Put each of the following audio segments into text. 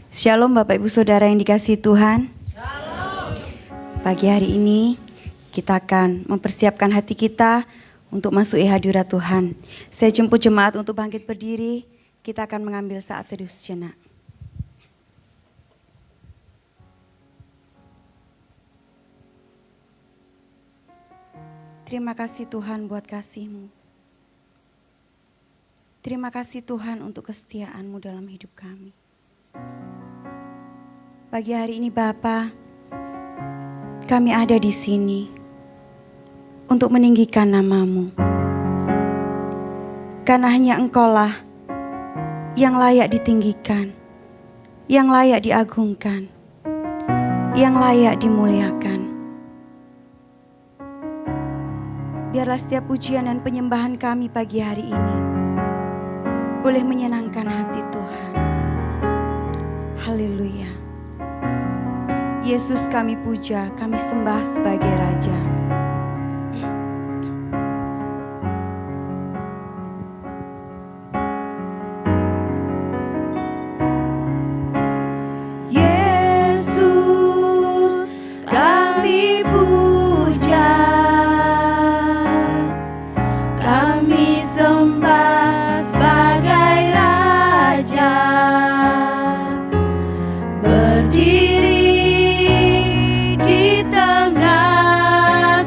Shalom Bapak Ibu Saudara yang dikasihi Tuhan. Shalom. Pagi hari ini kita akan mempersiapkan hati kita untuk masuk hadirat Tuhan. Saya jemput jemaat untuk bangkit berdiri. Kita akan mengambil saat teduh sejenak. Terima kasih Tuhan buat kasih-Mu. Terima kasih Tuhan untuk kesetiaan-Mu dalam hidup kami. Pagi hari ini Bapa, kami ada di sini untuk meninggikan nama-Mu. Karena hanya Engkau-lah yang layak ditinggikan, yang layak diagungkan, yang layak dimuliakan. Biarlah setiap pujian dan penyembahan kami pagi hari ini boleh menyenangkan hati Tuhan. Haleluya. Yesus kami puja, kami sembah sebagai Raja. Yesus kami puja, kami sembah sebagai Raja. Berdiri di tengah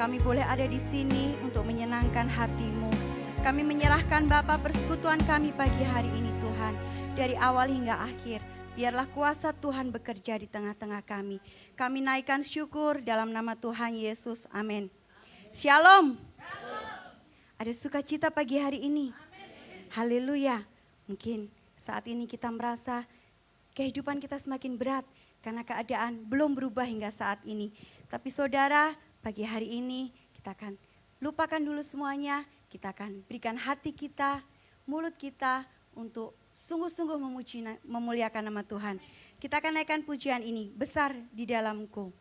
kami boleh ada di sini untuk menyenangkan hati-Mu. Kami menyerahkan Bapa persekutuan kami pagi hari ini Tuhan. Dari awal hingga akhir, biarlah kuasa Tuhan bekerja di tengah-tengah kami. Kami naikkan syukur dalam nama Tuhan Yesus. Amin. Shalom. Ada sukacita pagi hari ini. Haleluya. Mungkin saat ini kita merasa kehidupan kita semakin berat karena keadaan belum berubah hingga saat ini. Tapi saudara, pagi hari ini kita akan lupakan dulu semuanya. Kita akan berikan hati kita, mulut kita untuk sungguh-sungguh memuliakan nama Tuhan. Kita akan naikkan pujian ini, besar di dalamku.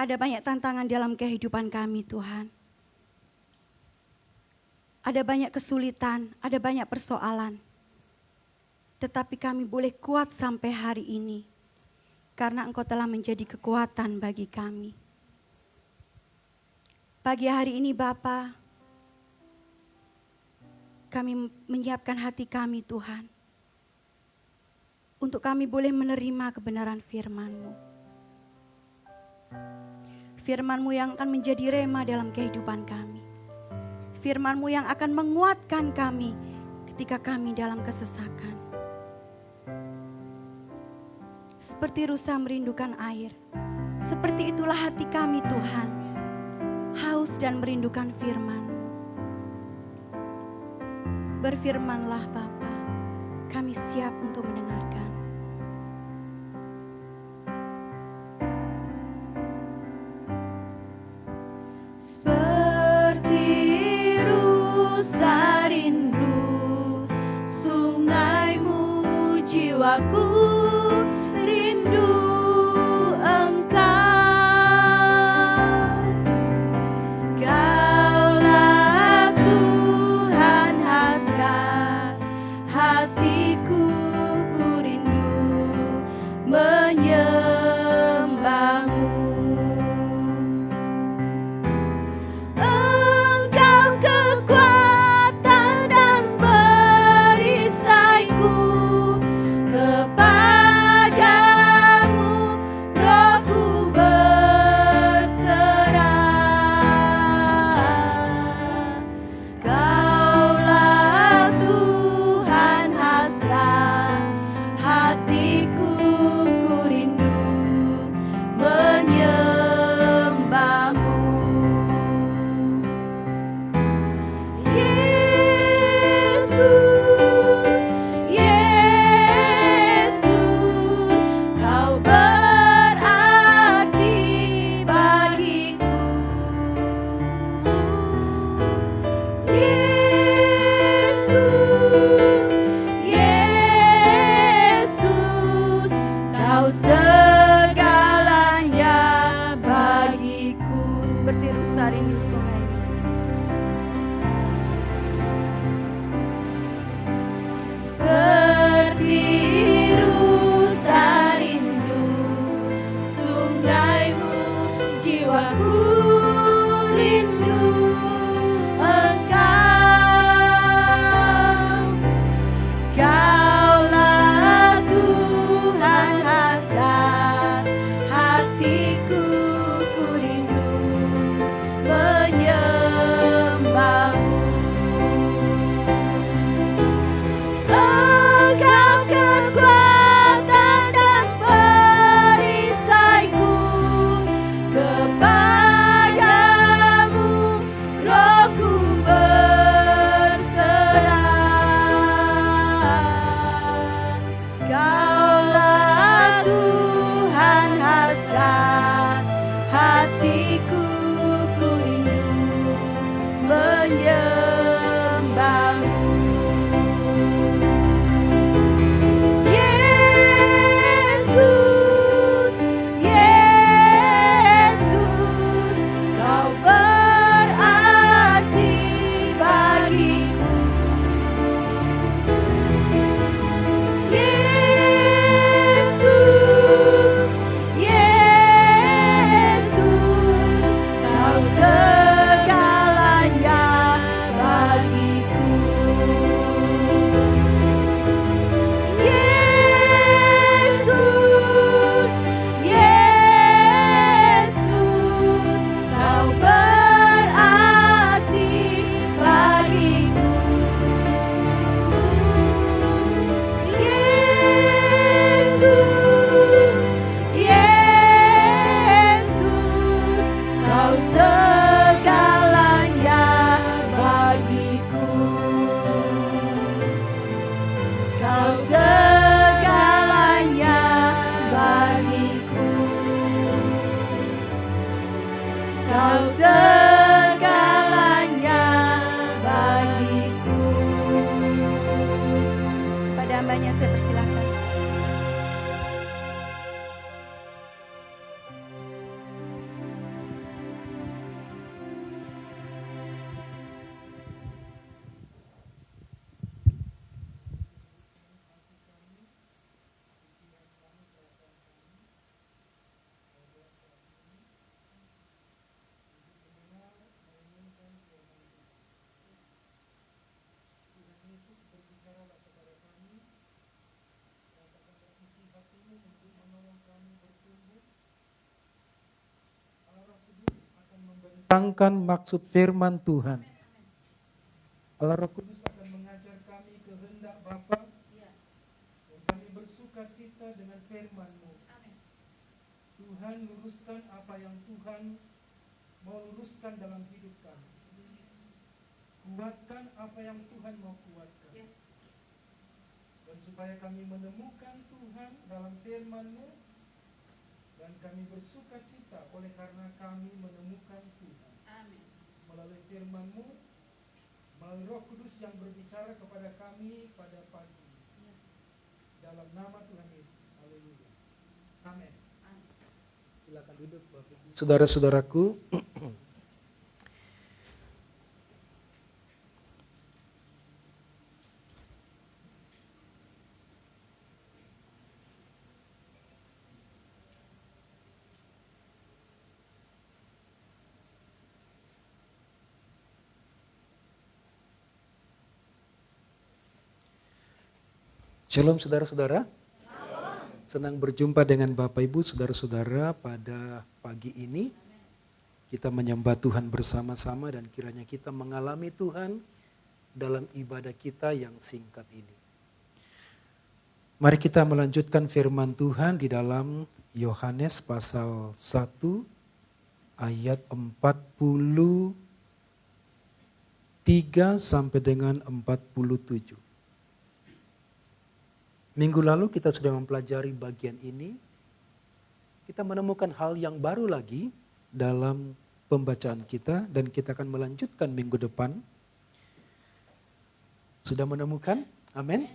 Ada banyak tantangan dalam kehidupan kami Tuhan. Ada banyak kesulitan, ada banyak persoalan. Tetapi kami boleh kuat sampai hari ini. Karena Engkau telah menjadi kekuatan bagi kami. Pagi hari ini Bapa, kami menyiapkan hati kami Tuhan. Untuk kami boleh menerima kebenaran firman-Mu. Firman-Mu yang akan menjadi rema dalam kehidupan kami. Firman-Mu yang akan menguatkan kami ketika kami dalam kesesakan. Seperti rusa merindukan air, seperti itulah hati kami Tuhan, haus dan merindukan firman-Mu. Berfirmanlah Bapa, kami siap untuk mendengarkan. Seperti rusa rindu sungai-Mu, jiwaku rindu Engkau. Kaulah Tuhan hasrat hatiku, ku rindu menyembah-Mu. Engkau kekuatan dan perisaiku, kepadamu rohku berserah. Kaulah Tuhan hasrat hatiku, ku rindu menyembah-Mu. Yesus, Yesus, Kau berarti bagiku. Yesus, Yesus, Kau segalanya bagiku. Seperti rusa rindu sungai. Seperti rusa rindu sungai-Mu, jiwaku rindu Engkau. Kaulah Tuhan hasrat hatiku, ku rindu menyembah-Mu. Engkau kekuatan dan perisaiku, kepadamu rohku berserah. Kaulah Tuhan hasrat hatiku, ku rindu menyembah-Mu. Yesus, Yesus, Kau berarti bagiku. Yesus, Yesus, Kau segalanya menerangkan maksud firman Tuhan. Allah Roh Kudus akan mengajar kami kehendak Bapa, dan kami bersuka cita dengan firman-Mu. Tuhan, luruskan apa yang Tuhan mau luruskan dalam hidup kami. Kuatkan apa yang Tuhan mau kuatkan. Dan supaya kami menemukan Tuhan dalam firman-Mu, dan kami bersuka cita oleh karena kami menemukan Tuhan. Melalui firman-Mu, melalui Roh Kudus yang berbicara kepada kami pada pagi. Dalam nama Tuhan Yesus. Haleluya. Amin. Silakan duduk Bapak Ibu. Saudara-saudaraku, Shalom saudara-saudara. Senang berjumpa dengan Bapak Ibu, saudara-saudara pada pagi ini. Kita menyembah Tuhan bersama-sama dan kiranya kita mengalami Tuhan dalam ibadah kita yang singkat ini. Mari kita melanjutkan firman Tuhan di dalam Yohanes pasal 1 ayat 43 sampai dengan 47. Minggu lalu kita sudah mempelajari bagian ini. Kita menemukan hal yang baru lagi dalam pembacaan kita dan kita akan melanjutkan minggu depan. Sudah menemukan? Amin.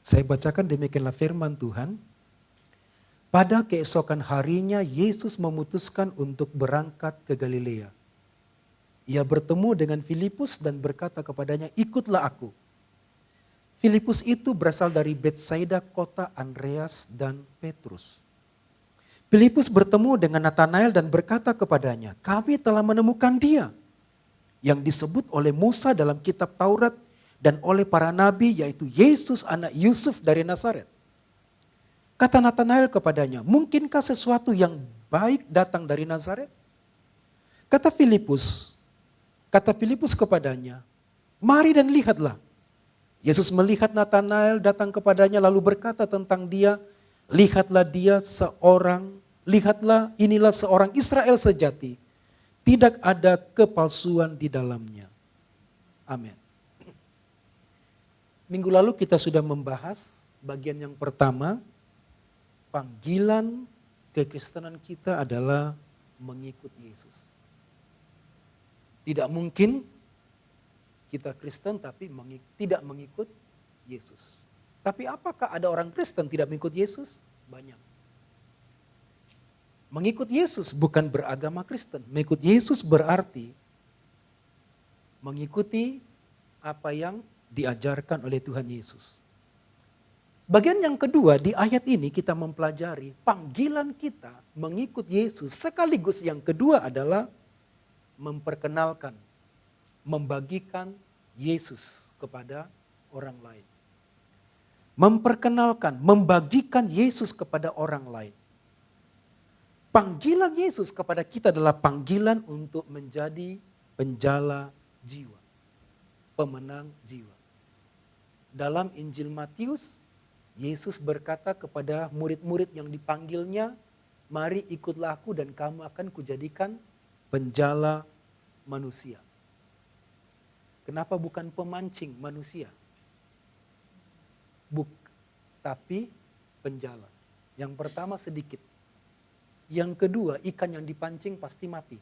Saya bacakan demikianlah firman Tuhan. Pada keesokan harinya Yesus memutuskan untuk berangkat ke Galilea. Ia bertemu dengan Filipus dan berkata kepadanya, "Ikutlah aku." Filipus itu berasal dari Betsaida, kota Andreas dan Petrus. Filipus bertemu dengan Natanael dan berkata kepadanya, "Kami telah menemukan Dia yang disebut oleh Musa dalam kitab Taurat dan oleh para nabi, yaitu Yesus anak Yusuf dari Nazaret." Kata Natanael kepadanya, "Mungkinkah sesuatu yang baik datang dari Nazaret?" Kata Filipus kepadanya, "Mari dan lihatlah." Yesus melihat Natanael datang kepadanya lalu berkata tentang dia, lihatlah inilah seorang Israel sejati. Tidak ada kepalsuan di dalamnya." Amin. Minggu lalu kita sudah membahas bagian yang pertama, panggilan kekristenan kita adalah mengikut Yesus. Tidak mungkin kita Kristen tapi tidak mengikut Yesus. Tapi apakah ada orang Kristen tidak mengikut Yesus? Banyak. Mengikut Yesus bukan beragama Kristen. Mengikut Yesus berarti mengikuti apa yang diajarkan oleh Tuhan Yesus. Bagian yang kedua di ayat ini kita mempelajari panggilan kita mengikut Yesus. Sekaligus yang kedua adalah memperkenalkan, membagikan Yesus kepada orang lain. Memperkenalkan, membagikan Yesus kepada orang lain. Panggilan Yesus kepada kita adalah panggilan untuk menjadi penjala jiwa, pemenang jiwa. Dalam Injil Matius, Yesus berkata kepada murid-murid yang dipanggilnya, "Mari ikutlah aku dan kamu akan kujadikan penjala manusia." Kenapa bukan pemancing manusia? Tapi penjala. Yang pertama sedikit. Yang kedua, ikan yang dipancing pasti mati.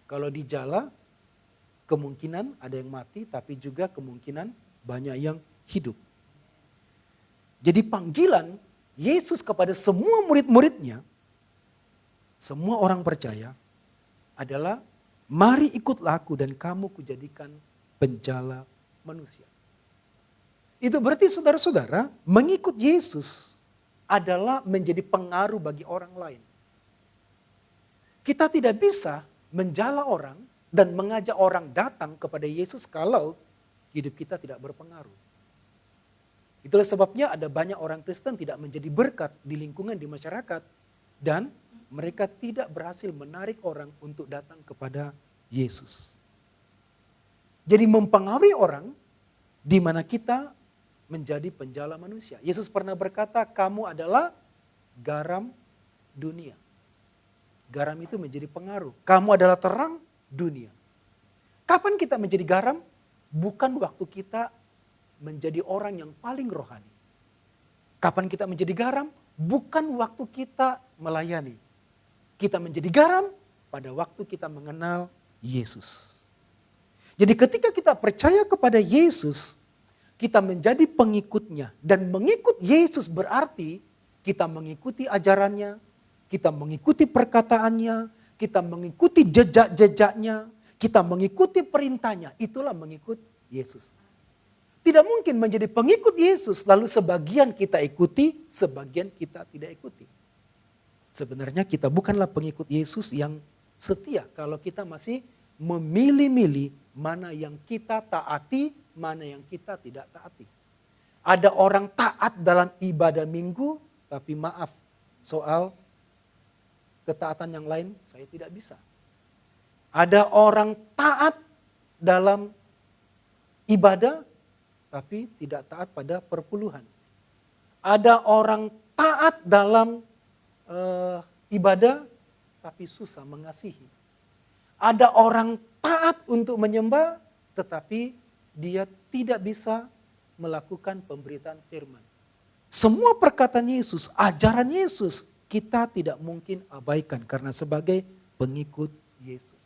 Kalau di jala, kemungkinan ada yang mati, tapi juga kemungkinan banyak yang hidup. Jadi panggilan Yesus kepada semua murid-muridnya, semua orang percaya adalah, "Mari ikutlah aku dan kamu kujadikan penjala manusia." Itu berarti saudara-saudara, mengikut Yesus adalah menjadi pengaruh bagi orang lain. Kita tidak bisa menjala orang dan mengajak orang datang kepada Yesus kalau hidup kita tidak berpengaruh. Itulah sebabnya ada banyak orang Kristen tidak menjadi berkat di lingkungan, di masyarakat. Dan mereka tidak berhasil menarik orang untuk datang kepada Yesus. Jadi mempengaruhi orang di mana kita menjadi penjala manusia. Yesus pernah berkata, kamu adalah garam dunia. Garam itu menjadi pengaruh. Kamu adalah terang dunia. Kapan kita menjadi garam? Bukan waktu kita menjadi orang yang paling rohani. Kapan kita menjadi garam? Bukan waktu kita melayani. Kita menjadi garam pada waktu kita mengenal Yesus. Jadi ketika kita percaya kepada Yesus, kita menjadi pengikutnya. Dan mengikut Yesus berarti kita mengikuti ajarannya, kita mengikuti perkataannya, kita mengikuti jejak-jejaknya, kita mengikuti perintahnya. Itulah mengikut Yesus. Tidak mungkin menjadi pengikut Yesus lalu sebagian kita ikuti, sebagian kita tidak ikuti. Sebenarnya kita bukanlah pengikut Yesus yang setia kalau kita masih memilih-milih mana yang kita taati, mana yang kita tidak taati. Ada orang taat dalam ibadah minggu, tapi maaf, soal ketaatan yang lain saya tidak bisa. Ada orang taat dalam ibadah, tapi tidak taat pada perpuluhan. Ada orang taat dalam ibadah, tapi susah mengasihi. Ada orang taat untuk menyembah, tetapi dia tidak bisa melakukan pemberitaan firman. Semua perkataan Yesus, ajaran Yesus, kita tidak mungkin abaikan karena sebagai pengikut Yesus.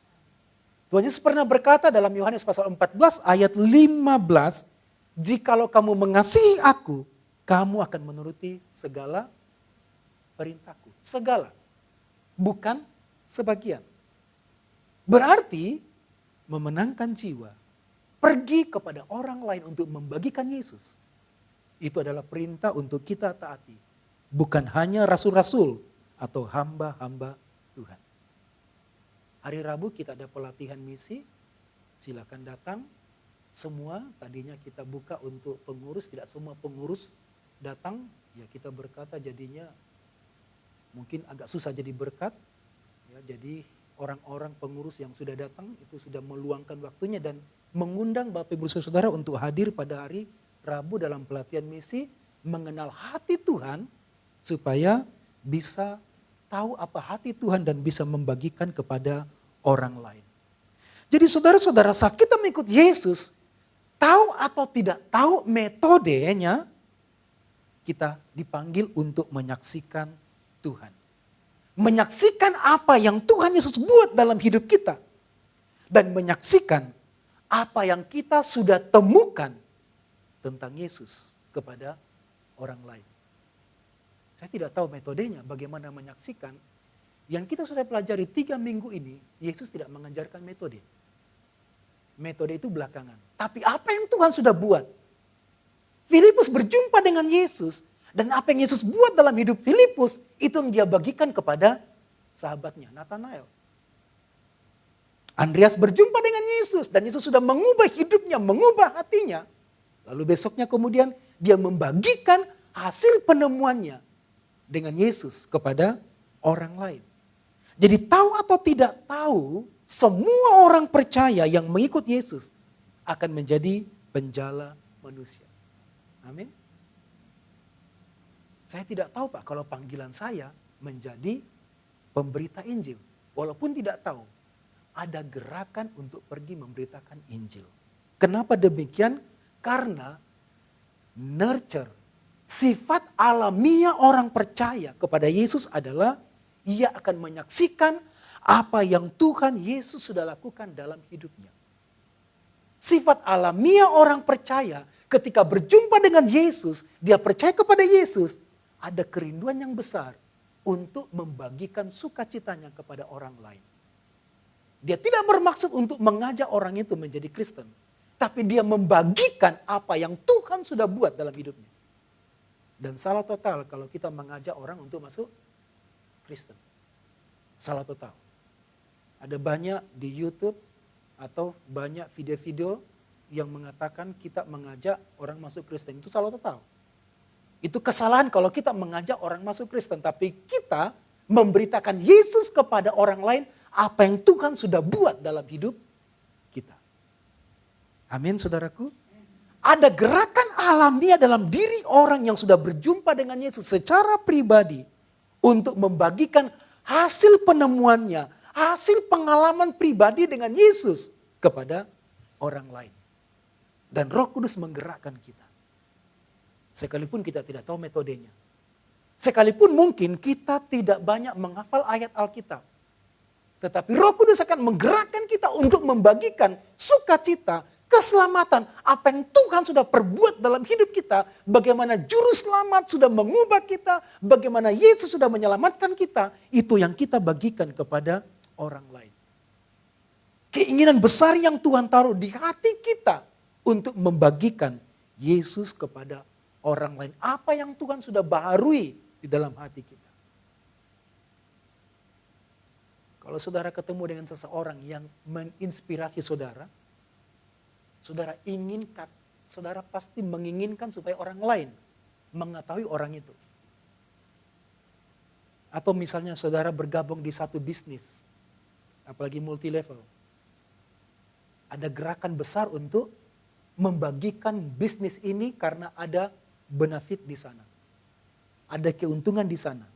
Tuhan Yesus pernah berkata dalam Yohanes pasal 14 ayat 15, jikalau kamu mengasihi aku, kamu akan menuruti segala perintahku. Segala, bukan sebagian. Berarti memenangkan jiwa, pergi kepada orang lain untuk membagikan Yesus. Itu adalah perintah untuk kita taati. Bukan hanya rasul-rasul atau hamba-hamba Tuhan. Hari Rabu kita ada pelatihan misi, silakan datang. Semua tadinya kita buka untuk pengurus, tidak semua pengurus datang. Ya kita berkata jadinya mungkin agak susah jadi berkat. Ya, jadi orang-orang pengurus yang sudah datang itu sudah meluangkan waktunya dan mengundang Bapak Ibu Saudara untuk hadir pada hari Rabu dalam pelatihan misi, mengenal hati Tuhan supaya bisa tahu apa hati Tuhan dan bisa membagikan kepada orang lain. Jadi saudara-saudara, saat kita mengikut Yesus, tahu atau tidak tahu metodenya, kita dipanggil untuk menyaksikan Tuhan. Menyaksikan apa yang Tuhan Yesus buat dalam hidup kita. Dan menyaksikan apa yang kita sudah temukan tentang Yesus kepada orang lain. Saya tidak tahu metodenya bagaimana menyaksikan. Yang kita sudah pelajari 3 minggu ini, Yesus tidak mengajarkan metode. Metode itu belakangan. Tapi apa yang Tuhan sudah buat? Filipus berjumpa dengan Yesus. Dan apa yang Yesus buat dalam hidup Filipus, itu yang dia bagikan kepada sahabatnya, Nathanael. Andreas berjumpa dengan Yesus, dan Yesus sudah mengubah hidupnya, mengubah hatinya. Lalu besoknya kemudian dia membagikan hasil penemuannya dengan Yesus kepada orang lain. Jadi tahu atau tidak tahu, semua orang percaya yang mengikut Yesus akan menjadi penjala manusia. Amin. Saya tidak tahu Pak kalau panggilan saya menjadi pemberita Injil. Walaupun tidak tahu, ada gerakan untuk pergi memberitakan Injil. Kenapa demikian? Karena nurture, sifat alamiah orang percaya kepada Yesus adalah ia akan menyaksikan apa yang Tuhan Yesus sudah lakukan dalam hidupnya. Sifat alamiah orang percaya ketika berjumpa dengan Yesus, dia percaya kepada Yesus, ada kerinduan yang besar untuk membagikan sukacitanya kepada orang lain. Dia tidak bermaksud untuk mengajak orang itu menjadi Kristen. Tapi dia membagikan apa yang Tuhan sudah buat dalam hidupnya. Dan salah total kalau kita mengajak orang untuk masuk Kristen. Salah total. Ada banyak di YouTube atau banyak video-video yang mengatakan kita mengajak orang masuk Kristen. Itu salah total. Itu kesalahan kalau kita mengajak orang masuk Kristen. Tapi kita memberitakan Yesus kepada orang lain apa yang Tuhan sudah buat dalam hidup kita. Amin, saudaraku. Ada gerakan alamiah dalam diri orang yang sudah berjumpa dengan Yesus secara pribadi untuk membagikan hasil penemuannya, hasil pengalaman pribadi dengan Yesus kepada orang lain. Dan Roh Kudus menggerakkan kita. Sekalipun kita tidak tahu metodenya. Sekalipun mungkin kita tidak banyak menghafal ayat Alkitab. Tetapi Roh Kudus akan menggerakkan kita untuk membagikan sukacita, keselamatan, apa yang Tuhan sudah perbuat dalam hidup kita, bagaimana juru selamat sudah mengubah kita, bagaimana Yesus sudah menyelamatkan kita, itu yang kita bagikan kepada orang lain. Keinginan besar yang Tuhan taruh di hati kita untuk membagikan Yesus kepada orang lain. Apa yang Tuhan sudah baharui di dalam hati kita. Kalau saudara ketemu dengan seseorang yang menginspirasi saudara, saudara pasti menginginkan supaya orang lain mengetahui orang itu. Atau misalnya saudara bergabung di satu bisnis, apalagi multi level. Ada gerakan besar untuk membagikan bisnis ini karena ada benefit di sana. Ada keuntungan di sana.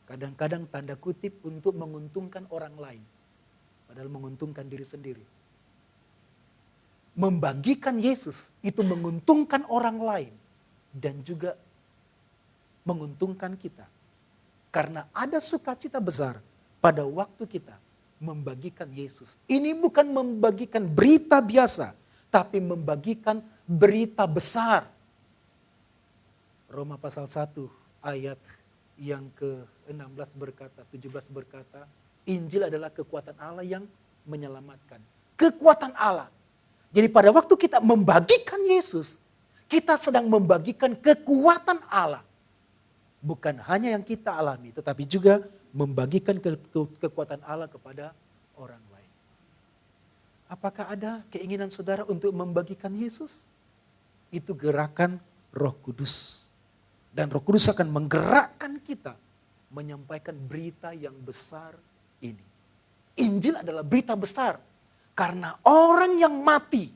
Kadang-kadang tanda kutip untuk menguntungkan orang lain. Padahal menguntungkan diri sendiri. Membagikan Yesus itu menguntungkan orang lain. Dan juga menguntungkan kita. Karena ada sukacita besar pada waktu kita membagikan Yesus. Ini bukan membagikan berita biasa. Tapi membagikan berita besar. Roma pasal 1 ayat yang ke-16 berkata, 17 berkata, Injil adalah kekuatan Allah yang menyelamatkan. Kekuatan Allah. Jadi pada waktu kita membagikan Yesus, kita sedang membagikan kekuatan Allah. Bukan hanya yang kita alami, tetapi juga membagikan kekuatan Allah kepada orang lain. Apakah ada keinginan saudara untuk membagikan Yesus? Itu gerakan Roh Kudus. Dan Roh Kudus akan menggerakkan kita menyampaikan berita yang besar ini. Injil adalah berita besar. Karena orang yang mati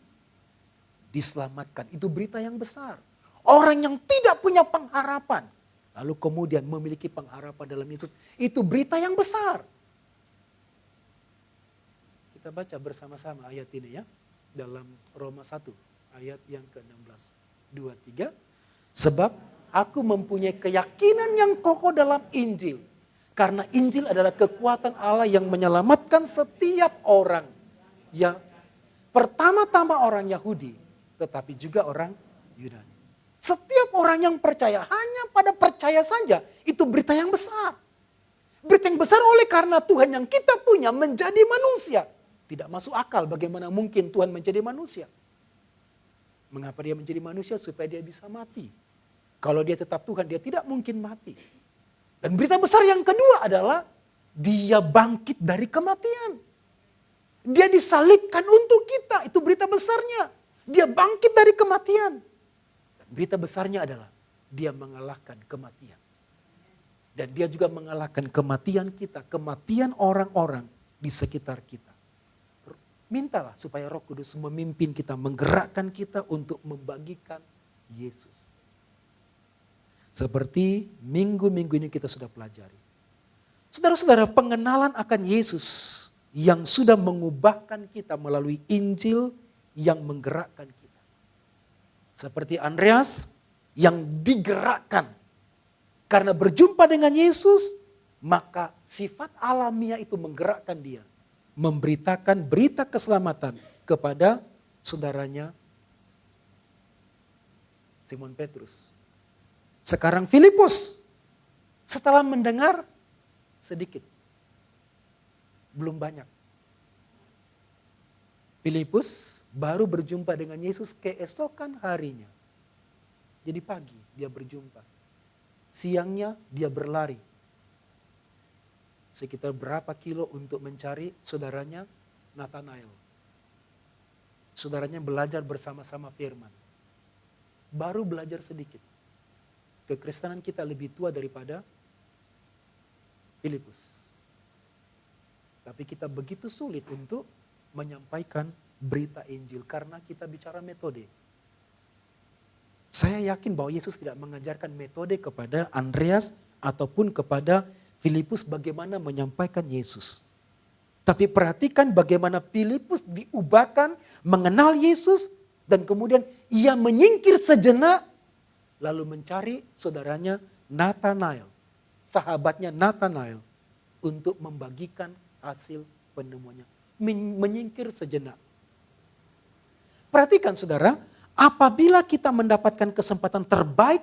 diselamatkan. Itu berita yang besar. Orang yang tidak punya pengharapan. Lalu kemudian memiliki pengharapan dalam Yesus. Itu berita yang besar. Kita baca bersama-sama ayat ini ya. Dalam Roma 1 ayat yang ke-16. 2, 3. Sebab aku mempunyai keyakinan yang kokoh dalam Injil. Karena Injil adalah kekuatan Allah yang menyelamatkan setiap orang. Ya, pertama-tama orang Yahudi, tetapi juga orang Yunani. Setiap orang yang percaya, hanya pada percaya saja, itu berita yang besar. Berita yang besar oleh karena Tuhan yang kita punya menjadi manusia. Tidak masuk akal bagaimana mungkin Tuhan menjadi manusia. Mengapa dia menjadi manusia? Supaya dia bisa mati. Kalau dia tetap Tuhan, dia tidak mungkin mati. Dan berita besar yang kedua adalah dia bangkit dari kematian. Dia disalibkan untuk kita, itu berita besarnya. Dia bangkit dari kematian. Dan berita besarnya adalah dia mengalahkan kematian. Dan dia juga mengalahkan kematian kita, kematian orang-orang di sekitar kita. Mintalah supaya Roh Kudus memimpin kita, menggerakkan kita untuk membagikan Yesus. Seperti minggu-minggu ini kita sudah pelajari. Saudara-saudara, pengenalan akan Yesus yang sudah mengubahkan kita melalui Injil yang menggerakkan kita. Seperti Andreas yang digerakkan. Karena berjumpa dengan Yesus, maka sifat alamiah itu menggerakkan dia. Memberitakan berita keselamatan kepada saudaranya Simon Petrus. Sekarang Filipus, setelah mendengar sedikit, belum banyak. Filipus baru berjumpa dengan Yesus keesokan harinya. Jadi pagi dia berjumpa. Siangnya dia berlari. Sekitar berapa kilo untuk mencari saudaranya Nathanael. Saudaranya belajar bersama-sama firman. Baru belajar sedikit. Kekristenan kita lebih tua daripada Filipus. Tapi kita begitu sulit untuk menyampaikan berita Injil karena kita bicara metode. Saya yakin bahwa Yesus tidak mengajarkan metode kepada Andreas ataupun kepada Filipus bagaimana menyampaikan Yesus. Tapi perhatikan bagaimana Filipus diubahkan mengenal Yesus dan kemudian ia menyingkir sejenak lalu mencari saudaranya Nathanael, sahabatnya Nathanael untuk membagikan hasil penemuannya. Menyingkir sejenak. Perhatikan saudara, apabila kita mendapatkan kesempatan terbaik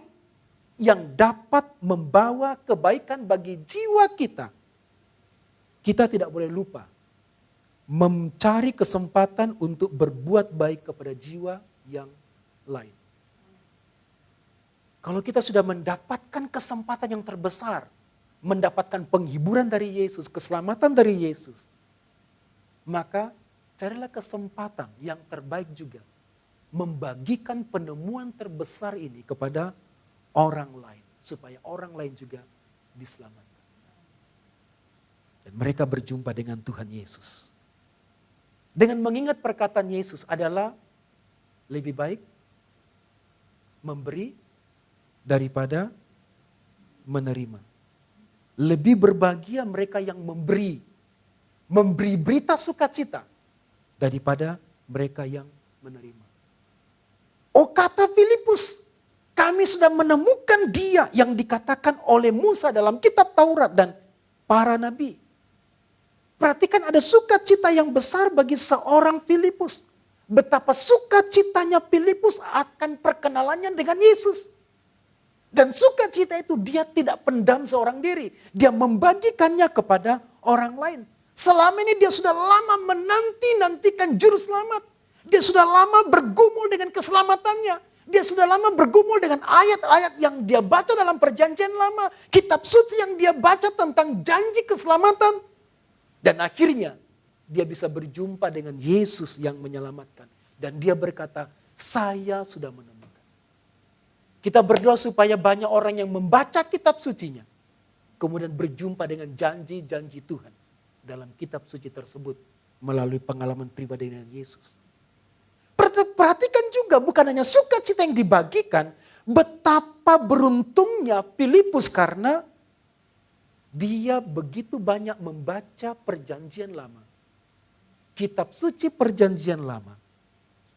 yang dapat membawa kebaikan bagi jiwa kita, kita tidak boleh lupa mencari kesempatan untuk berbuat baik kepada jiwa yang lain. Kalau kita sudah mendapatkan kesempatan yang terbesar, mendapatkan penghiburan dari Yesus, keselamatan dari Yesus, maka carilah kesempatan yang terbaik juga membagikan penemuan terbesar ini kepada orang lain, supaya orang lain juga diselamatkan. Dan mereka berjumpa dengan Tuhan Yesus. Dengan mengingat perkataan Yesus adalah lebih baik memberi daripada menerima. Lebih berbahagia mereka yang memberi berita sukacita daripada mereka yang menerima. Oh kata Filipus, kami sudah menemukan dia yang dikatakan oleh Musa dalam kitab Taurat dan para nabi. Perhatikan ada sukacita yang besar bagi seorang Filipus. Betapa sukacitanya Filipus akan perkenalannya dengan Yesus. Dan sukacita itu dia tidak pendam seorang diri. Dia membagikannya kepada orang lain. Selama ini dia sudah lama menanti-nantikan juru selamat. Dia sudah lama bergumul dengan keselamatannya. Dia sudah lama bergumul dengan ayat-ayat yang dia baca dalam perjanjian lama. Kitab suci yang dia baca tentang janji keselamatan. Dan akhirnya dia bisa berjumpa dengan Yesus yang menyelamatkan. Dan dia berkata, saya sudah menemukan. Kita berdoa supaya banyak orang yang membaca kitab sucinya. Kemudian berjumpa dengan janji-janji Tuhan dalam kitab suci tersebut melalui pengalaman pribadi dengan Yesus. Perhatikan juga bukan hanya sukacita yang dibagikan, betapa beruntungnya Filipus karena dia begitu banyak membaca perjanjian lama. Kitab suci perjanjian lama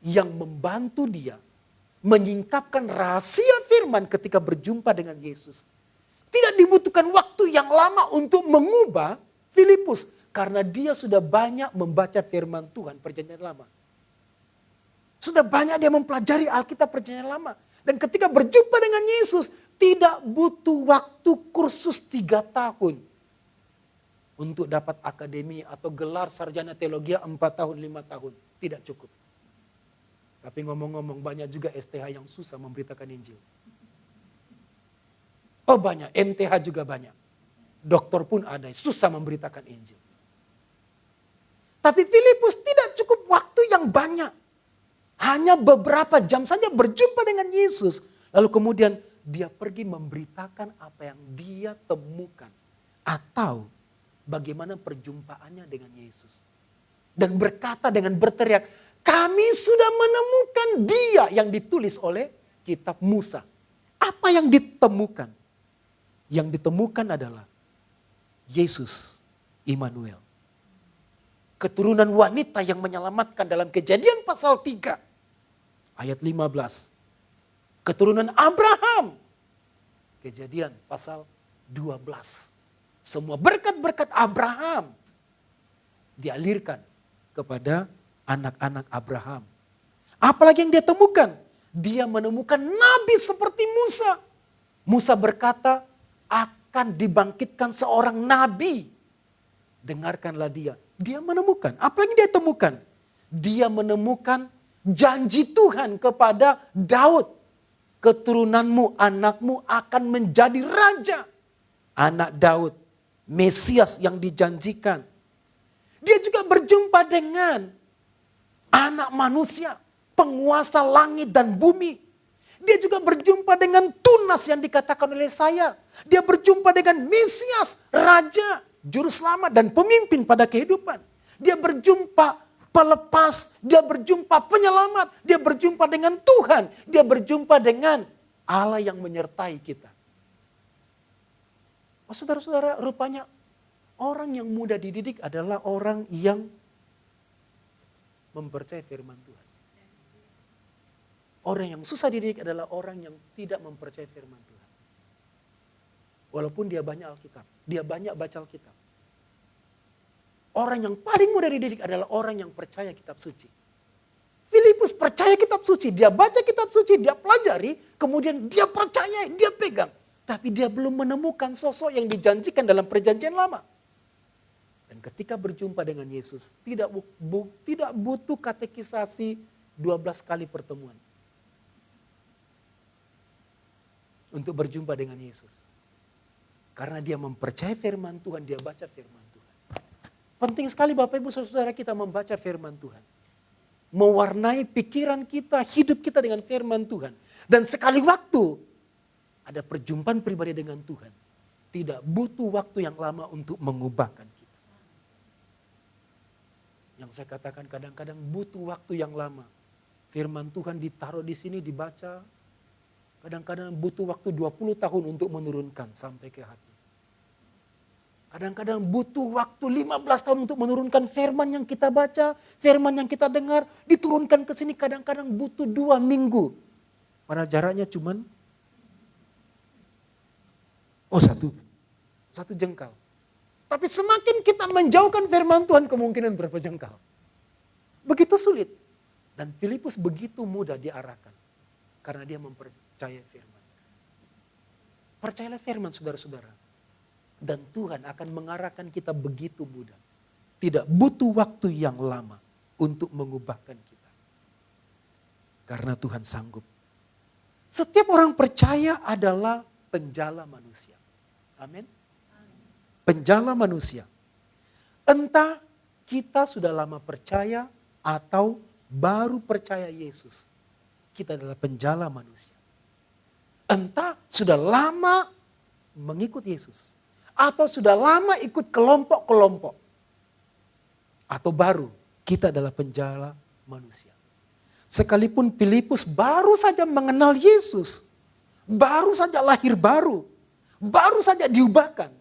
yang membantu dia menyingkapkan rahasia firman ketika berjumpa dengan Yesus. Tidak dibutuhkan waktu yang lama untuk mengubah Filipus. Karena dia sudah banyak membaca firman Tuhan perjanjian lama. Sudah banyak dia mempelajari Alkitab perjanjian lama. Dan ketika berjumpa dengan Yesus, tidak butuh waktu kursus 3 tahun. Untuk dapat akademi atau gelar sarjana teologi 4 tahun, 5 tahun. Tidak cukup. Tapi ngomong-ngomong banyak juga STH yang susah memberitakan Injil. Oh banyak, MTH juga banyak. Doktor pun ada, susah memberitakan Injil. Tapi Filipus tidak cukup waktu yang banyak. Hanya beberapa jam saja berjumpa dengan Yesus. Lalu kemudian dia pergi memberitakan apa yang dia temukan. Atau bagaimana perjumpaannya dengan Yesus. Dan berkata dengan berteriak, kami sudah menemukan dia yang ditulis oleh kitab Musa. Apa yang ditemukan? Yang ditemukan adalah Yesus Immanuel. Keturunan wanita yang menyelamatkan dalam Kejadian pasal 3. Ayat 15. Keturunan Abraham. Kejadian pasal 12. Semua berkat-berkat Abraham dialirkan kepada anak-anak Abraham. Apalagi yang dia temukan? Dia menemukan nabi seperti Musa. Musa berkata, akan dibangkitkan seorang nabi. Dengarkanlah dia. Dia menemukan. Apa yang dia temukan? Dia menemukan janji Tuhan kepada Daud. Keturunanmu, anakmu akan menjadi raja. Anak Daud, Mesias yang dijanjikan. Dia juga berjumpa dengan anak manusia, penguasa langit dan bumi. Dia juga berjumpa dengan tunas yang dikatakan oleh saya. Dia berjumpa dengan Mesias, Raja, Juru Selamat dan pemimpin pada kehidupan. Dia berjumpa pelepas, dia berjumpa penyelamat, dia berjumpa dengan Tuhan, dia berjumpa dengan Allah yang menyertai kita. Oh, saudara-saudara, rupanya orang yang mudah dididik adalah orang yang mempercayai firman Tuhan. Orang yang susah dididik adalah orang yang tidak mempercayai firman Tuhan. Walaupun dia banyak Alkitab, dia banyak baca Alkitab. Orang yang paling mudah dididik adalah orang yang percaya kitab suci. Filipus percaya kitab suci, dia baca kitab suci, dia pelajari, kemudian dia percaya, dia pegang. Tapi dia belum menemukan sosok yang dijanjikan dalam perjanjian lama. Dan ketika berjumpa dengan Yesus, tidak butuh katekisasi 12 kali pertemuan. Untuk berjumpa dengan Yesus. Karena dia mempercayai firman Tuhan, dia baca firman Tuhan. Penting sekali Bapak Ibu Saudara kita membaca firman Tuhan. Mewarnai pikiran kita, hidup kita dengan firman Tuhan. Dan sekali waktu ada perjumpaan pribadi dengan Tuhan. Tidak butuh waktu yang lama untuk mengubahkan kita. Yang saya katakan kadang-kadang butuh waktu yang lama. Firman Tuhan ditaruh di sini dibaca. Kadang-kadang butuh waktu 20 tahun untuk menurunkan sampai ke hati. Kadang-kadang butuh waktu 15 tahun untuk menurunkan firman yang kita baca, firman yang kita dengar, diturunkan ke sini kadang-kadang butuh 2 minggu. Padahal jaraknya cuman satu jengkal. Tapi semakin kita menjauhkan firman Tuhan, kemungkinan berapa jengkal. Begitu sulit. Dan Filipus begitu mudah diarahkan. Karena dia mempercayai firman. Percayalah firman saudara-saudara. Dan Tuhan akan mengarahkan kita begitu mudah. Tidak butuh waktu yang lama untuk mengubahkan kita. Karena Tuhan sanggup. Setiap orang percaya adalah penjala manusia. Amin. Penjala manusia. Entah kita sudah lama percaya atau baru percaya Yesus. Kita adalah penjala manusia. Entah sudah lama mengikut Yesus. Atau sudah lama ikut kelompok-kelompok. Atau baru, kita adalah penjala manusia. Sekalipun Filipus baru saja mengenal Yesus. Baru saja lahir baru. Baru saja diubahkan.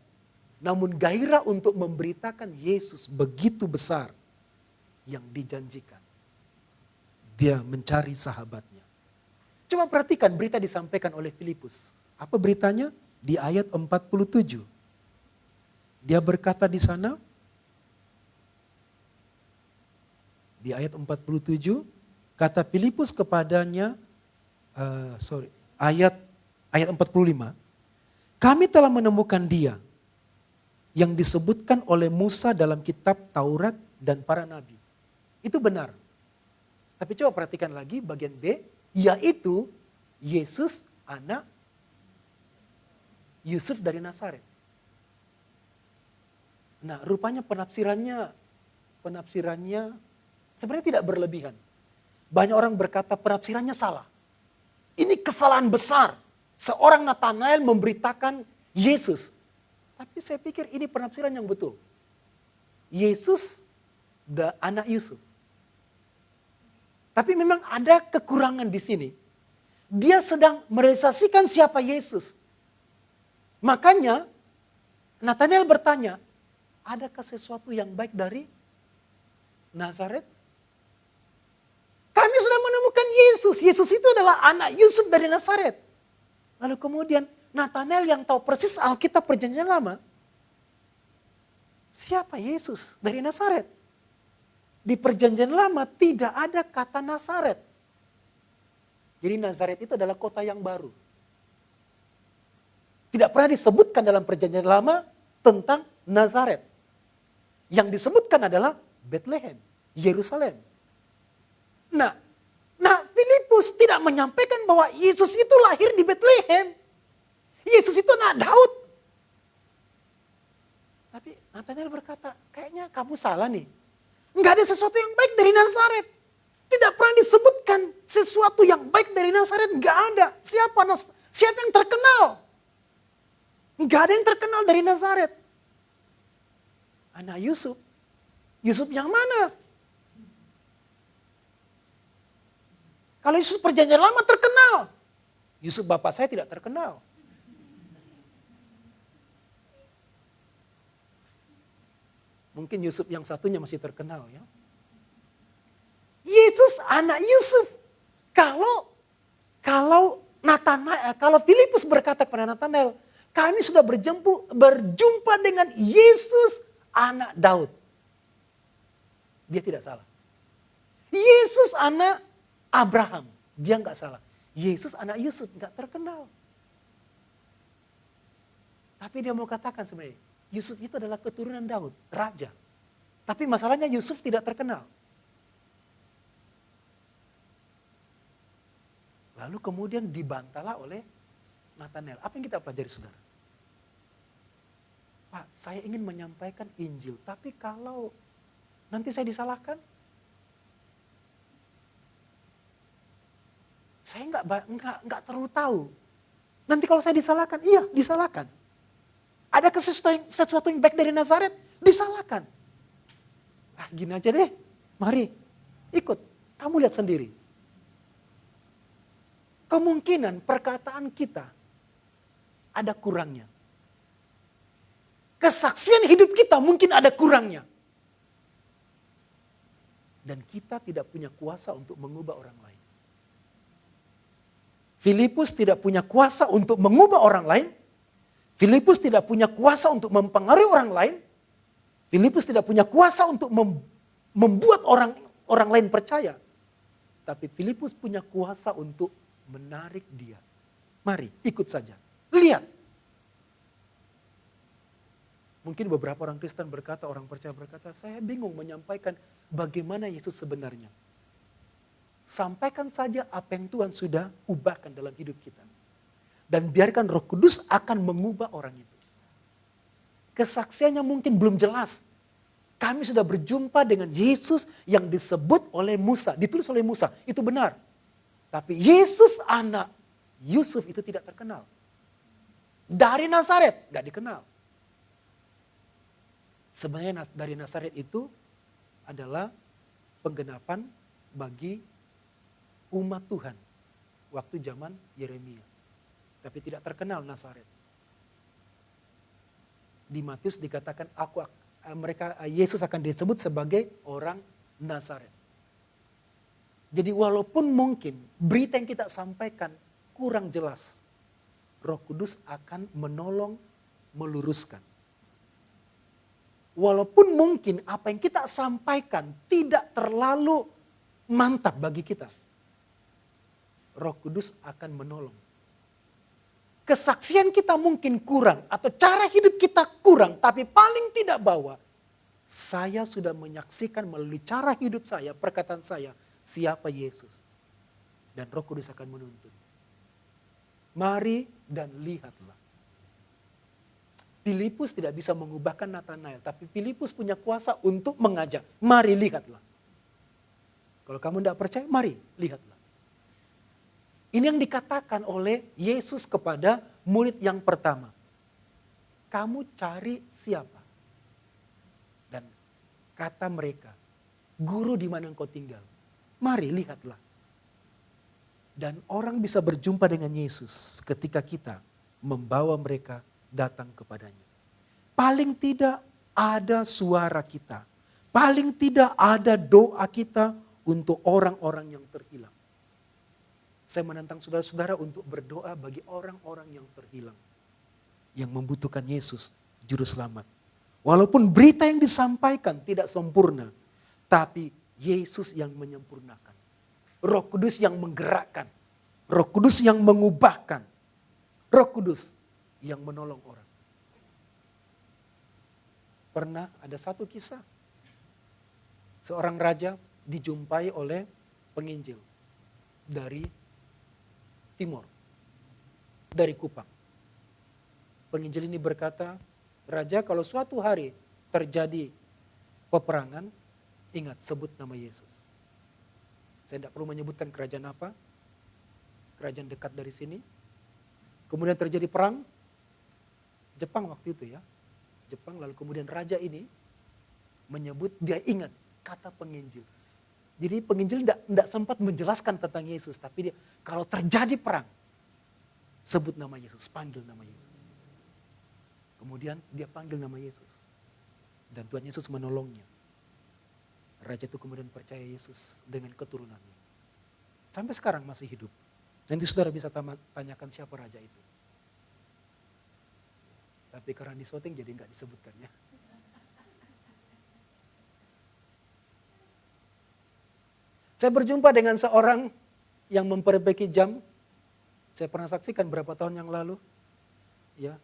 Namun gairah untuk memberitakan Yesus begitu besar yang dijanjikan. Dia mencari sahabatnya. Coba perhatikan berita disampaikan oleh Filipus. Apa beritanya? Di ayat 47. Dia berkata di sana, di ayat 47, kata Filipus kepadanya, ayat 45, kami telah menemukan dia yang disebutkan oleh Musa dalam kitab Taurat dan para nabi. Itu benar. Tapi coba perhatikan lagi bagian B, yaitu Yesus anak Yusuf dari Nazaret. Nah, rupanya penafsirannya sebenarnya tidak berlebihan. Banyak orang berkata penafsirannya salah. Ini kesalahan besar. Seorang Nathanael memberitakan Yesus. Tapi saya pikir ini penafsiran yang betul. Yesus anak Yusuf. Tapi memang ada kekurangan di sini. Dia sedang merealisasikan siapa Yesus. Makanya Nathanael bertanya, adakah sesuatu yang baik dari Nazaret? Kami sudah menemukan Yesus. Yesus itu adalah anak Yusuf dari Nazaret. Lalu kemudian Nathanael yang tahu persis Alkitab Perjanjian Lama. Siapa Yesus dari Nazaret? Di Perjanjian Lama tidak ada kata Nazaret. Jadi Nazaret itu adalah kota yang baru. Tidak pernah disebutkan dalam Perjanjian Lama tentang Nazaret. Yang disebutkan adalah Bethlehem, Yerusalem. Nah, Filipus tidak menyampaikan bahwa Yesus itu lahir di Bethlehem. Yesus itu anak Daud. Tapi Nathanael berkata, kayaknya kamu salah nih. Enggak ada sesuatu yang baik dari Nazaret. Tidak pernah disebutkan sesuatu yang baik dari Nazaret, nggak ada. Siapa yang terkenal? Nggak ada yang terkenal dari Nazaret. Anak Yusuf. Yusuf yang mana? Kalau Yusuf perjanjian lama terkenal. Yusuf bapak saya tidak terkenal. Mungkin Yusuf yang satunya masih terkenal ya. Yesus anak Yusuf. Kalau Filipus berkata kepada Natanael, kami sudah berjumpa dengan Yesus anak Daud. Dia tidak salah. Yesus anak Abraham, dia nggak salah. Yesus anak Yusuf nggak terkenal. Tapi dia mau katakan sebenarnya, Yusuf itu adalah keturunan Daud, raja. Tapi masalahnya Yusuf tidak terkenal. Lalu kemudian dibantahlah oleh Natanael. Apa yang kita pelajari saudara? Pak, saya ingin menyampaikan Injil, tapi kalau nanti saya disalahkan, saya nggak terlalu tahu. Nanti kalau saya disalahkan, iya disalahkan. Ada sesuatu yang baik dari Nazaret, disalahkan. Gini aja deh, mari ikut, kamu lihat sendiri. Kemungkinan perkataan kita ada kurangnya. Kesaksian hidup kita mungkin ada kurangnya. Dan kita tidak punya kuasa untuk mengubah orang lain. Filipus tidak punya kuasa untuk mengubah orang lain. Filipus tidak punya kuasa untuk mempengaruhi orang lain. Filipus tidak punya kuasa untuk membuat orang lain percaya. Tapi Filipus punya kuasa untuk menarik dia. Mari ikut saja. Lihat. Mungkin beberapa orang Kristen berkata, orang percaya berkata, saya bingung menyampaikan bagaimana Yesus sebenarnya. Sampaikan saja apa yang Tuhan sudah ubahkan dalam hidup kita. Dan biarkan Roh Kudus akan mengubah orang itu. Kesaksiannya mungkin belum jelas. Kami sudah berjumpa dengan Yesus yang disebut oleh Musa, ditulis oleh Musa, itu benar. Tapi Yesus anak Yusuf itu tidak terkenal. Dari Nazaret gak dikenal. Sebenarnya dari Nazaret itu adalah penggenapan bagi umat Tuhan waktu zaman Yeremia. Tapi tidak terkenal Nazaret. Di Matius dikatakan Yesus akan disebut sebagai orang Nazaret. Jadi walaupun mungkin berita yang kita sampaikan kurang jelas, Roh Kudus akan menolong meluruskan. Walaupun mungkin apa yang kita sampaikan tidak terlalu mantap bagi kita, Roh Kudus akan menolong. Kesaksian kita mungkin kurang atau cara hidup kita kurang, tapi paling tidak bahwa saya sudah menyaksikan melalui cara hidup saya, perkataan saya, siapa Yesus. Dan Roh Kudus akan menuntun. Mari dan lihatlah. Filipus tidak bisa mengubahkan Natanael, tapi Filipus punya kuasa untuk mengajak. Mari lihatlah. Kalau kamu tidak percaya, mari lihatlah. Ini yang dikatakan oleh Yesus kepada murid yang pertama. Kamu cari siapa? Dan kata mereka, guru di mana engkau tinggal? Mari lihatlah. Dan orang bisa berjumpa dengan Yesus ketika kita membawa mereka datang kepadanya. Paling tidak ada suara kita. Paling tidak ada doa kita untuk orang-orang yang terhilang. Saya menantang saudara-saudara untuk berdoa bagi orang-orang yang terhilang. Yang membutuhkan Yesus, Juru Selamat. Walaupun berita yang disampaikan tidak sempurna. Tapi Yesus yang menyempurnakan. Roh Kudus yang menggerakkan. Roh Kudus yang mengubahkan. Roh Kudus yang menolong orang. Pernah ada satu kisah. Seorang raja dijumpai oleh penginjil. Dari timur. Dari Kupang. Penginjil ini berkata, Raja kalau suatu hari terjadi peperangan, ingat sebut nama Yesus. Saya tidak perlu menyebutkan kerajaan apa. Kerajaan dekat dari sini. Kemudian terjadi perang. Jepang waktu itu ya. Jepang, lalu kemudian raja ini menyebut, dia ingat kata penginjil. Jadi penginjil tidak sempat menjelaskan tentang Yesus. Tapi dia, kalau terjadi perang, sebut nama Yesus, panggil nama Yesus. Kemudian dia panggil nama Yesus. Dan Tuhan Yesus menolongnya. Raja itu kemudian percaya Yesus dengan keturunannya. Sampai sekarang masih hidup. Nanti saudara bisa tanyakan siapa raja itu. Tapi karena di syuting jadi nggak disebutkan ya. Saya berjumpa dengan seorang yang memperbaiki jam. Saya pernah saksikan berapa tahun yang lalu. Ya.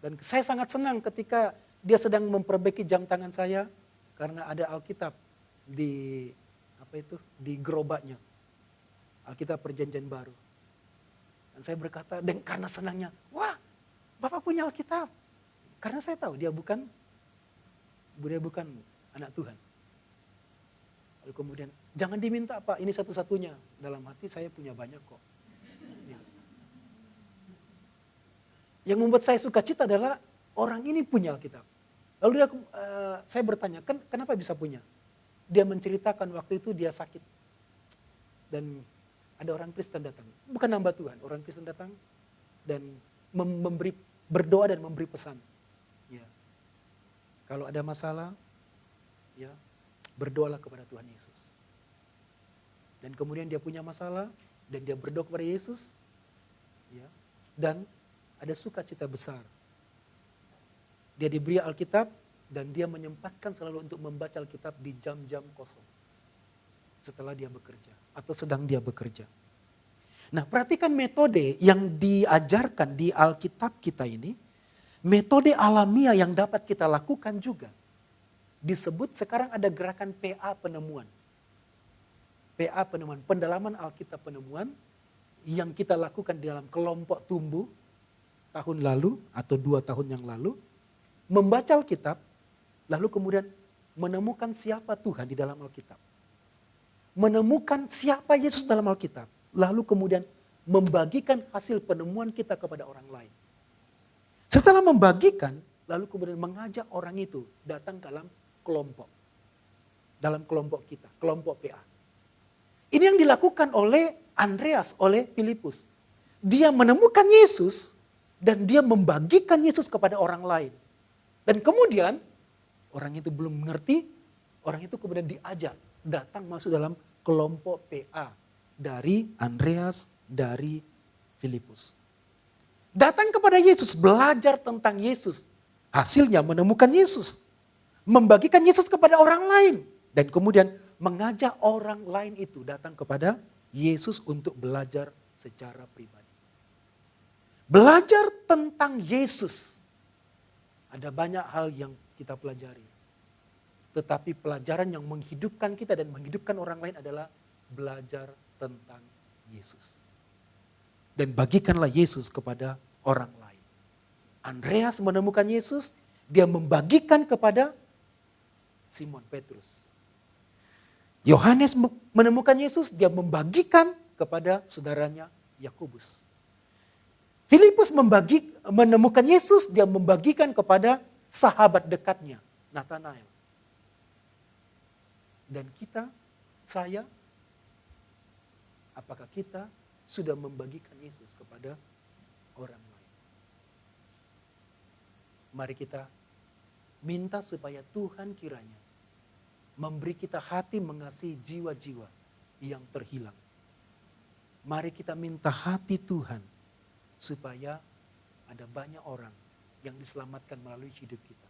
Dan saya sangat senang ketika dia sedang memperbaiki jam tangan saya. Karena ada Alkitab di di gerobaknya. Alkitab Perjanjian Baru. Dan saya berkata, dan karena senangnya, wah, Bapak punya Alkitab. Karena saya tahu dia bukan anak Tuhan. Lalu kemudian, jangan diminta Pak, ini satu-satunya. Dalam hati saya punya banyak kok. Ya. Yang membuat saya sukacita adalah orang ini punya Alkitab. Lalu saya bertanya, kenapa bisa punya? Dia menceritakan waktu itu dia sakit. Dan ada orang Kristen datang. Bukan hamba Tuhan, orang Kristen datang. Dan berdoa dan memberi pesan. Ya. Kalau ada masalah, ya, berdoalah kepada Tuhan Yesus. Dan kemudian dia punya masalah dan dia berdoa kepada Yesus, ya, dan ada sukacita besar. Dia diberi Alkitab dan dia menyempatkan selalu untuk membaca Alkitab di jam-jam kosong. Setelah dia bekerja atau sedang dia bekerja. Nah, perhatikan metode yang diajarkan di Alkitab kita ini. Metode alamiah yang dapat kita lakukan juga. Disebut sekarang ada gerakan PA penemuan. PA penemuan, pendalaman Alkitab penemuan yang kita lakukan di dalam kelompok tumbuh tahun lalu atau 2 tahun yang lalu. Membaca Alkitab, lalu kemudian menemukan siapa Tuhan di dalam Alkitab. Menemukan siapa Yesus dalam Alkitab. Lalu kemudian membagikan hasil penemuan kita kepada orang lain. Setelah membagikan, lalu kemudian mengajak orang itu datang dalam kelompok. Dalam kelompok kita, kelompok PA. Ini yang dilakukan oleh Andreas, oleh Filipus. Dia menemukan Yesus dan dia membagikan Yesus kepada orang lain. Dan kemudian orang itu belum mengerti, orang itu kemudian diajak datang masuk dalam kelompok PA dari Andreas, dari Filipus. Datang kepada Yesus, belajar tentang Yesus. Hasilnya menemukan Yesus. Membagikan Yesus kepada orang lain. Dan kemudian mengajak orang lain itu datang kepada Yesus untuk belajar secara pribadi. Belajar tentang Yesus. Ada banyak hal yang kita pelajari. Tetapi pelajaran yang menghidupkan kita dan menghidupkan orang lain adalah belajar tentang Yesus. Dan bagikanlah Yesus kepada orang lain. Andreas menemukan Yesus, dia membagikan kepada Simon Petrus. Yohanes menemukan Yesus, dia membagikan kepada saudaranya Yakobus. Filipus menemukan Yesus, dia membagikan kepada sahabat dekatnya, Nathanael. Dan kita, saya, apakah kita sudah membagikan Yesus kepada orang lain? Mari kita minta supaya Tuhan kiranya memberi kita hati mengasihi jiwa-jiwa yang terhilang. Mari kita minta hati Tuhan supaya ada banyak orang yang diselamatkan melalui hidup kita.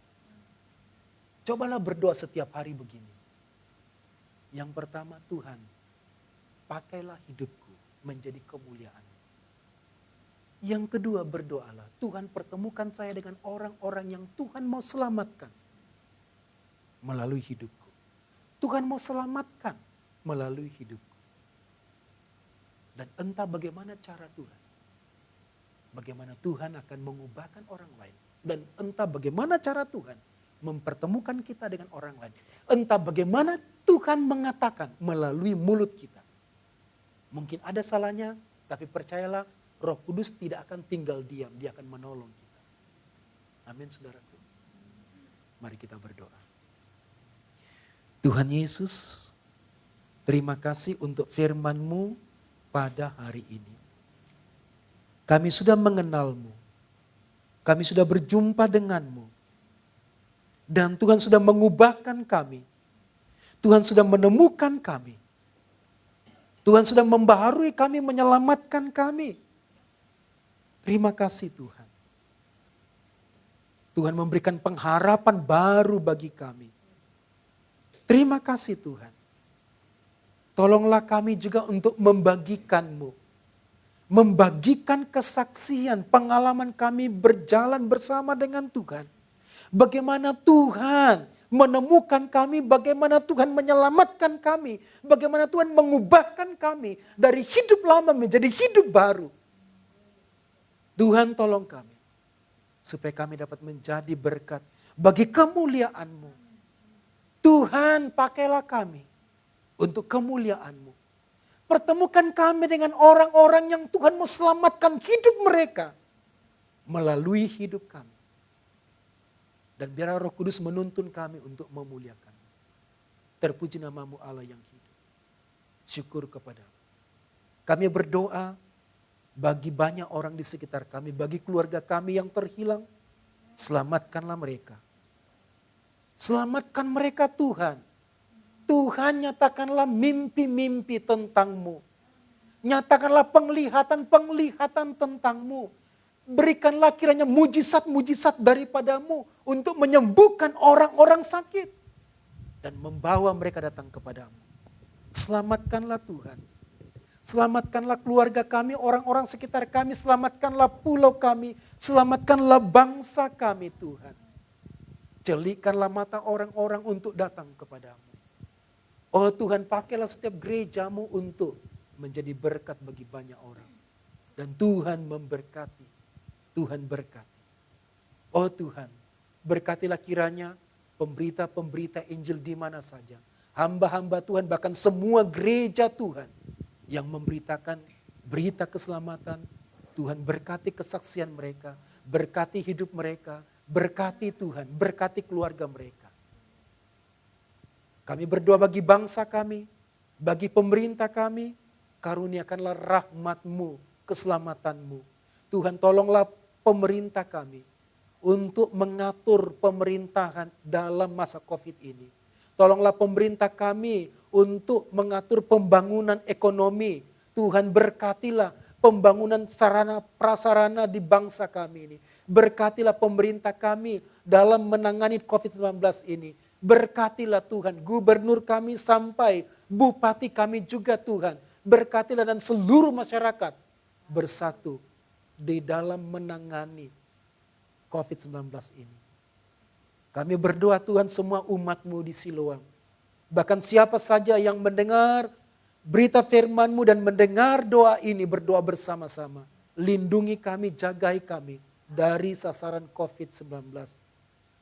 Cobalah berdoa setiap hari begini. Yang pertama, Tuhan, pakailah hidupku menjadi kemuliaan. Yang kedua, berdoalah, Tuhan pertemukan saya dengan orang-orang yang Tuhan mau selamatkan melalui hidupku. Tuhan mau selamatkan melalui hidupku. Dan entah bagaimana cara Tuhan. Bagaimana Tuhan akan mengubahkan orang lain. Dan entah bagaimana cara Tuhan mempertemukan kita dengan orang lain. Entah bagaimana Tuhan mengatakan melalui mulut kita. Mungkin ada salahnya, tapi percayalah Roh Kudus tidak akan tinggal diam, dia akan menolong kita. Amin saudaraku. Mari kita berdoa. Tuhan Yesus, terima kasih untuk firman-Mu pada hari ini. Kami sudah mengenal-Mu. Kami sudah berjumpa dengan-Mu. Dan Tuhan sudah mengubahkan kami. Tuhan sudah menemukan kami. Tuhan sudah membaharui kami, menyelamatkan kami. Terima kasih Tuhan. Tuhan memberikan pengharapan baru bagi kami. Terima kasih Tuhan. Tolonglah kami juga untuk membagikan-Mu. Membagikan kesaksian, pengalaman kami berjalan bersama dengan Tuhan. Bagaimana Tuhan menemukan kami, bagaimana Tuhan menyelamatkan kami, bagaimana Tuhan mengubahkan kami dari hidup lama menjadi hidup baru. Tuhan tolong kami, supaya kami dapat menjadi berkat bagi kemuliaan-Mu. Tuhan pakailah kami untuk kemuliaan-Mu. Pertemukan kami dengan orang-orang yang Tuhan mau selamatkan hidup mereka melalui hidup kami. Dan biar Roh Kudus menuntun kami untuk memuliakan. Terpuji nama-Mu Allah yang hidup. Syukur kepada-Mu. Kami berdoa bagi banyak orang di sekitar kami, bagi keluarga kami yang terhilang. Selamatkanlah mereka. Selamatkan mereka Tuhan. Tuhan nyatakanlah mimpi-mimpi tentang-Mu. Nyatakanlah penglihatan-penglihatan tentang-Mu. Berikanlah kiranya mujizat-mujizat daripada-Mu untuk menyembuhkan orang-orang sakit. Dan membawa mereka datang kepada-Mu. Selamatkanlah Tuhan. Selamatkanlah keluarga kami, orang-orang sekitar kami. Selamatkanlah pulau kami. Selamatkanlah bangsa kami Tuhan. Celikkanlah mata orang-orang untuk datang kepada-Mu. Oh Tuhan, pakailah setiap gereja-Mu untuk menjadi berkat bagi banyak orang. Dan Tuhan memberkati. Tuhan berkati. Oh Tuhan, berkatilah kiranya pemberita-pemberita Injil di mana saja. Hamba-hamba Tuhan, bahkan semua gereja Tuhan yang memberitakan berita keselamatan. Tuhan berkati kesaksian mereka, berkati hidup mereka, berkati Tuhan, berkati keluarga mereka. Kami berdoa bagi bangsa kami, bagi pemerintah kami, karuniakanlah rahmat-Mu, keselamatan-Mu. Tuhan tolonglah pemerintah kami untuk mengatur pemerintahan dalam masa COVID ini. Tolonglah pemerintah kami untuk mengatur pembangunan ekonomi. Tuhan berkatilah pembangunan sarana prasarana di bangsa kami ini. Berkatilah pemerintah kami dalam menangani COVID-19 ini. Berkatilah Tuhan gubernur kami sampai bupati kami juga Tuhan. Berkatilah dan seluruh masyarakat bersatu di dalam menangani COVID-19 ini. Kami berdoa Tuhan semua umat-Mu di Siloam. Bahkan siapa saja yang mendengar berita firman-Mu dan mendengar doa ini berdoa bersama-sama. Lindungi kami, jagai kami dari sasaran COVID-19.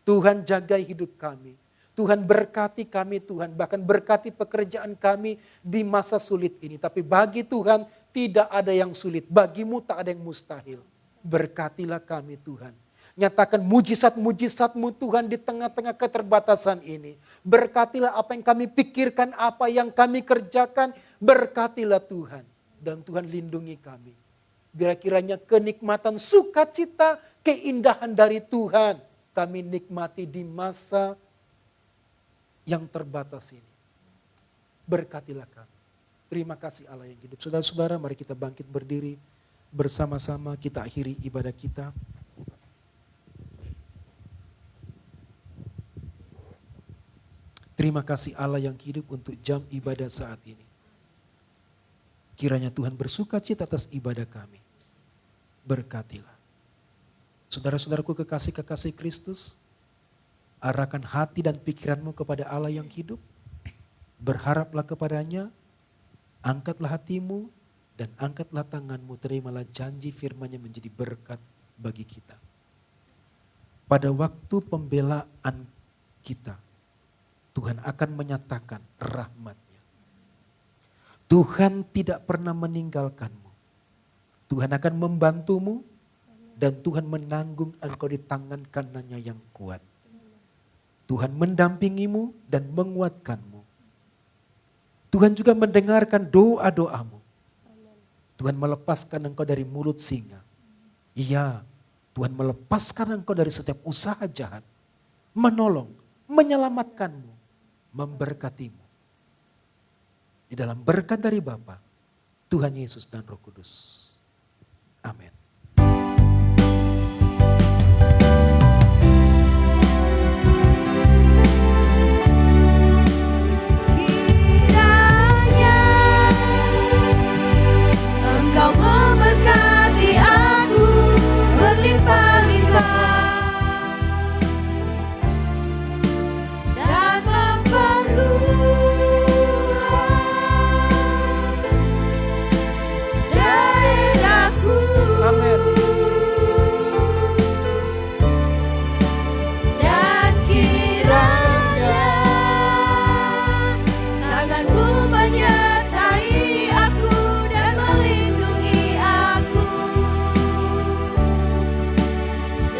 Tuhan jagai hidup kami. Tuhan berkati kami Tuhan, bahkan berkati pekerjaan kami di masa sulit ini. Tapi bagi Tuhan tidak ada yang sulit, bagi-Mu tak ada yang mustahil. Berkatilah kami Tuhan. Nyatakan mujizat-mujizat-Mu Tuhan di tengah-tengah keterbatasan ini. Berkatilah apa yang kami pikirkan, apa yang kami kerjakan. Berkatilah Tuhan. Dan Tuhan lindungi kami. Biar kiranya kenikmatan sukacita, keindahan dari Tuhan kami nikmati di masa yang terbatas ini. Berkatilah kami. Terima kasih Allah yang hidup. Saudara-saudara, mari kita bangkit berdiri bersama-sama, kita akhiri ibadah kita. Terima kasih Allah yang hidup untuk jam ibadah saat ini. Kiranya Tuhan bersukacita atas ibadah kami. Berkatilah. Saudara-saudaraku kekasih-kekasih Kristus, arahkan hati dan pikiranmu kepada Allah yang hidup. Berharaplah kepadanya, angkatlah hatimu dan angkatlah tanganmu, terimalah janji firman-Nya menjadi berkat bagi kita. Pada waktu pembelaan kita, Tuhan akan menyatakan rahmat-Nya. Tuhan tidak pernah meninggalkanmu. Tuhan akan membantumu dan Tuhan menanggung engkau di tangan kanannya yang kuat. Tuhan mendampingimu dan menguatkanmu. Tuhan juga mendengarkan doa-doamu. Tuhan melepaskan engkau dari mulut singa. Iya, Tuhan melepaskan engkau dari setiap usaha jahat. Menolong, menyelamatkanmu, memberkatimu. Di dalam berkat dari Bapa, Tuhan Yesus dan Roh Kudus. Amin. Kiranya Engkau memberkati aku berlimpah-limpah dan memperluas daerahku. Amin. Dan kiranya tanganmu menyertai aku dan melindungi aku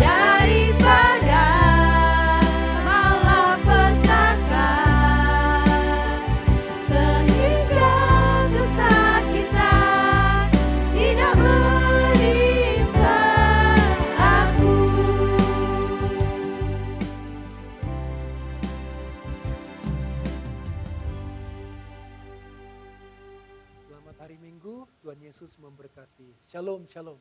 daripada malapetaka, sehingga kesakitan tidak menimpa aku. Selamat hari Minggu, Tuhan Yesus memberkati. Shalom, shalom.